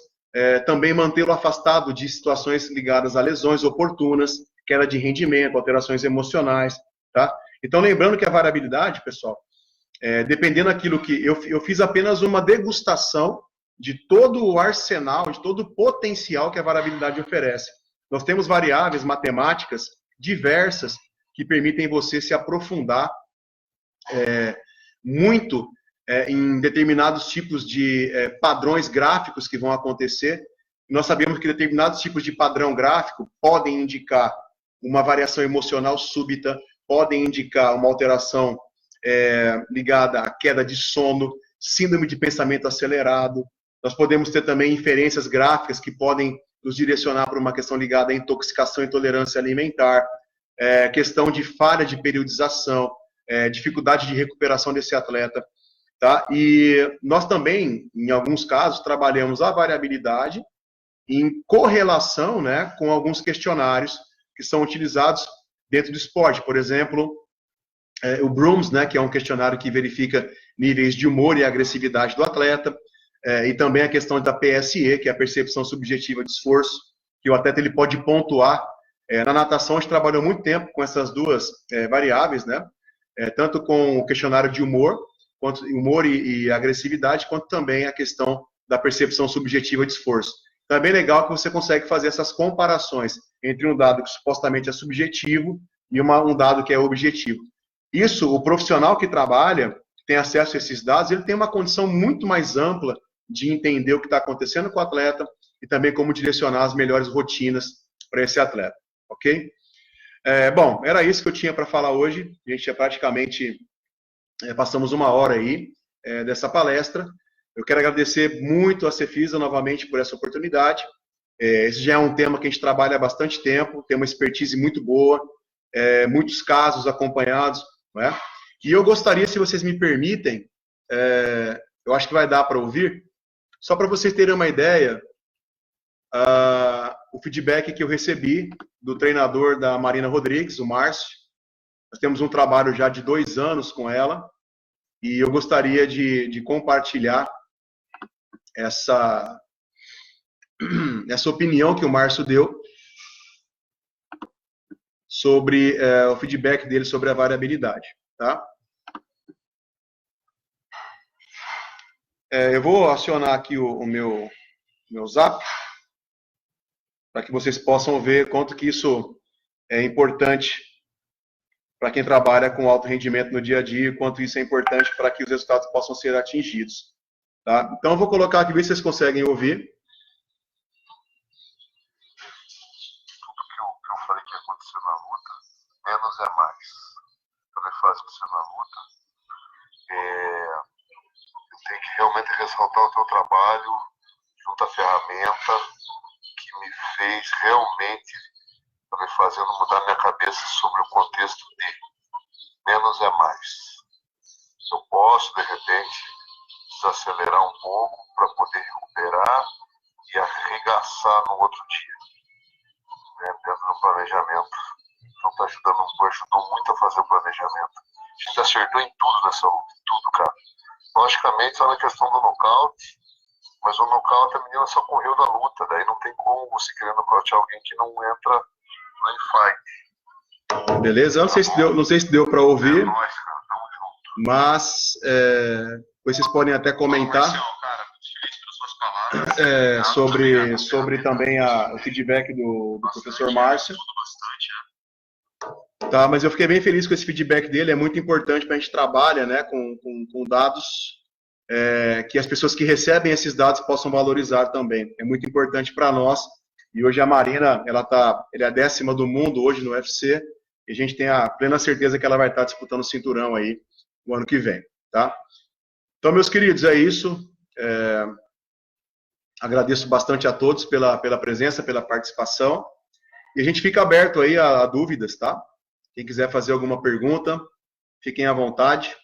também mantê-lo afastado de situações ligadas a lesões oportunas, queda de rendimento, alterações emocionais, tá? Então, lembrando que a variabilidade, pessoal, dependendo daquilo que... Eu fiz apenas uma degustação de todo o arsenal, de todo o potencial que a variabilidade oferece. Nós temos variáveis matemáticas diversas que permitem você se aprofundar muito em determinados tipos de padrões gráficos que vão acontecer. Nós sabemos que determinados tipos de padrão gráfico podem indicar uma variação emocional súbita, podem indicar uma alteração ligada à queda de sono, síndrome de pensamento acelerado. Nós podemos ter também inferências gráficas que podem nos direcionar para uma questão ligada à intoxicação e intolerância alimentar, questão de falha de periodização, dificuldade de recuperação desse atleta. Tá? E nós também, em alguns casos, trabalhamos a variabilidade em correlação, né, com alguns questionários que são utilizados dentro do esporte. Por exemplo, o Brooms, né, que é um questionário que verifica níveis de humor e agressividade do atleta, e também a questão da PSE, que é a percepção subjetiva de esforço, que o atleta ele pode pontuar. Na natação, a gente trabalhou muito tempo com essas duas variáveis, né, tanto com o questionário de humor, quanto humor e agressividade, quanto também a questão da percepção subjetiva de esforço. Então, é bem legal que você consegue fazer essas comparações entre um dado que supostamente é subjetivo e um dado que é objetivo. Isso, o profissional que trabalha, que tem acesso a esses dados, ele tem uma condição muito mais ampla de entender o que está acontecendo com o atleta e também como direcionar as melhores rotinas para esse atleta, ok? Bom, era isso que eu tinha para falar hoje. A gente já praticamente passamos uma hora aí dessa palestra. Eu quero agradecer muito a Cefisa novamente por essa oportunidade. Esse já é um tema que a gente trabalha há bastante tempo, tem uma expertise muito boa, muitos casos acompanhados, não é? E eu gostaria, se vocês me permitem, eu acho que vai dar para ouvir, só para vocês terem uma ideia, o feedback que eu recebi do treinador da Marina Rodrigues, o Márcio. Nós temos um trabalho já de 2 anos com ela, e eu gostaria de compartilhar essa opinião que o Márcio deu sobre o feedback dele sobre a variabilidade, tá? Eu vou acionar aqui o meu Zap, para que vocês possam ver quanto que isso é importante para quem trabalha com alto rendimento no dia a dia, e quanto isso é importante para que os resultados possam ser atingidos. Tá? Então, eu vou colocar aqui, ver se vocês conseguem ouvir. Tudo que eu falei que ia acontecer na luta, menos é mais. Quando é fácil você na luta, eu tenho que realmente ressaltar o teu trabalho junto à ferramenta que me fez realmente me fazendo mudar minha cabeça sobre o contexto de menos é mais. Eu posso, de repente, desacelerar um pouco para poder recuperar e arregaçar no outro dia, dentro do planejamento. Então ajudou muito a fazer o planejamento. A gente acertou em tudo nessa luta, em tudo, cara. Logicamente, só na questão do nocaute, mas o nocaute a menina só correu da luta, daí não tem como você querer nocautear alguém que não entra no fight. Beleza? Eu não sei se deu para ouvir, mas vocês podem até comentar sobre também o feedback do professor Márcio. Tá, mas eu fiquei bem feliz com esse feedback dele, é muito importante para a gente trabalhar, né, com dados que as pessoas que recebem esses dados possam valorizar também. É muito importante para nós. E hoje a Marina, ela é a 10ª do mundo hoje no UFC, e a gente tem a plena certeza que ela vai estar disputando o cinturão aí o ano que vem, tá? Então, meus queridos, é isso. Agradeço bastante a todos pela presença, pela participação. E a gente fica aberto aí a dúvidas, tá? Quem quiser fazer alguma pergunta, fiquem à vontade.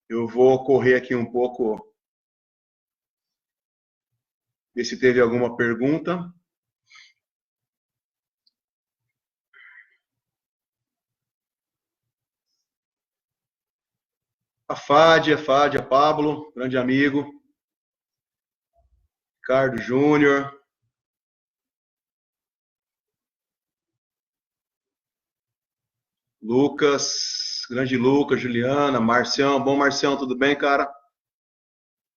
Eu vou correr aqui um pouco, ver se teve alguma pergunta. A Fádia, Pablo, grande amigo. Ricardo Júnior. Lucas, grande Lucas, Juliana, Marcião. Bom, Marcião, tudo bem, cara?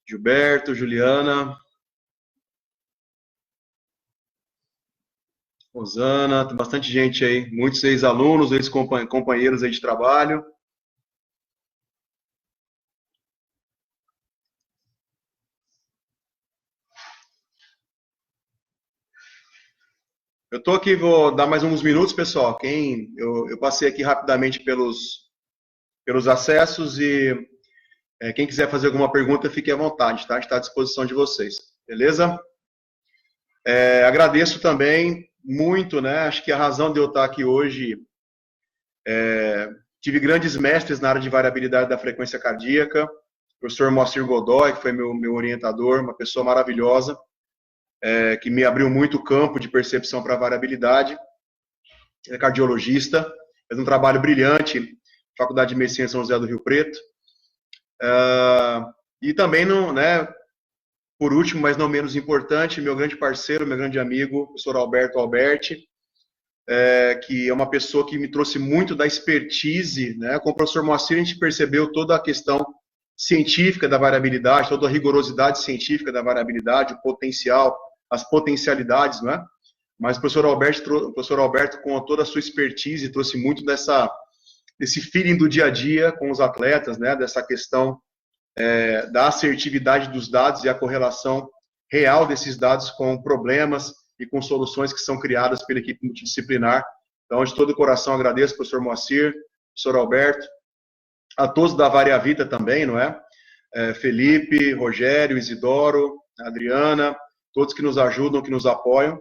Gilberto, Juliana. Rosana, tem bastante gente aí. Muitos ex-alunos, ex-companheiros aí de trabalho. Eu tô aqui, vou dar mais uns minutos, pessoal. Eu passei aqui rapidamente pelos acessos e quem quiser fazer alguma pergunta, fique à vontade, tá? A gente está à disposição de vocês, beleza? Agradeço também muito, né? Acho que a razão de eu estar aqui hoje, tive grandes mestres na área de variabilidade da frequência cardíaca, o professor Moacir Godoy, que foi meu orientador, uma pessoa maravilhosa, que me abriu muito o campo de percepção para a variabilidade. Ele é cardiologista, fez um trabalho brilhante, Faculdade de Medicina São José do Rio Preto. E também, né, por último, mas não menos importante, meu grande parceiro, meu grande amigo, o professor Alberto Alberti, que é uma pessoa que me trouxe muito da expertise, né? Com o professor Moacir a gente percebeu toda a questão científica da variabilidade, toda a rigorosidade científica da variabilidade, o potencial, as potencialidades, né? Mas o professor Alberto, com toda a sua expertise, trouxe muito desse feeling do dia a dia com os atletas, né? Dessa questão da assertividade dos dados e a correlação real desses dados com problemas e com soluções que são criadas pela equipe multidisciplinar. Então, de todo o coração, agradeço ao professor Moacir, professor Alberto, a todos da Variavita também, não é? Felipe, Rogério, Isidoro, Adriana, todos que nos ajudam, que nos apoiam.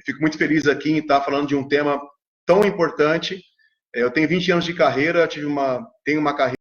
Fico muito feliz aqui em estar falando de um tema tão importante. Eu tenho 20 anos de carreira, tenho uma carreira